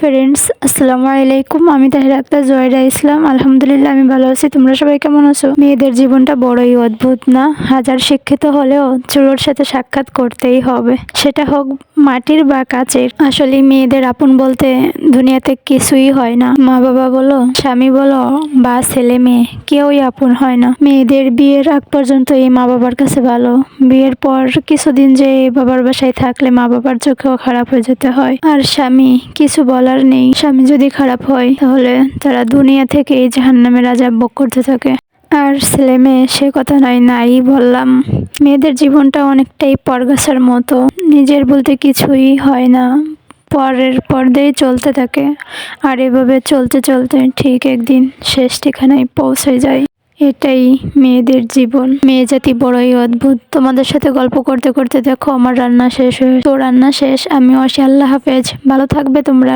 Friends, আসসালামু আলাইকুম। আমি তাহিরা আক্তার জয়রা ইসলাম। আলহামদুলিল্লাহ, আমি ভালো আছি। তোমরা সবাই কেমন আছো? মেয়েদের জীবনটা বড়ই অদ্ভুত না? হাজার শিক্ষিত হলেও চুলোর সাথে সাক্ষাৎ করতেই হবে, সেটা হোক মাটির বা কাচের। আসলে মেয়েদের আপন বলতে দুনিয়াতে কিছুই হয় না। মা বাবা বলো, স্বামী বলো বা ছেলে মেয়ে, কেউই আপন হয় না। মেয়েদের বিয়ের আগ পর্যন্ত এই মা বাবার কাছে ভালো। বিয়ের পর কিছুদিন যে বাবার বাসায় থাকলে মা বাবার চোখেও খারাপ হয়ে যেতে হয়। আর স্বামী, কিছু বলার নেই। স্বামী যদি খারাপ হয় তাহলে তারা দুনিয়া থেকে এই জাহান্নামের আযাব ভোগ করতে থাকে। আর ছেলে মেয়ে, সে কথা নাই বললাম। মেয়েদের জীবনটা অনেকটাই পরগাছার মতো, নিজের বলতে কিছুই হয় না, পরের পর্দায় চলতে থাকে। আর এভাবে চলতে চলতে ঠিক একদিন শেষ ঠিকানায় পৌঁছে যায়। এটাই মেয়েদের জীবন। মেয়ে জাতি বড়ই অদ্ভুত। তোমাদের সাথে গল্প করতে করতে দেখো আমার রান্না শেষ হয়ে, তো রান্না শেষ, আমিও আসি। আল্লাহ হাফেজ, ভালো থাকবে তোমরা।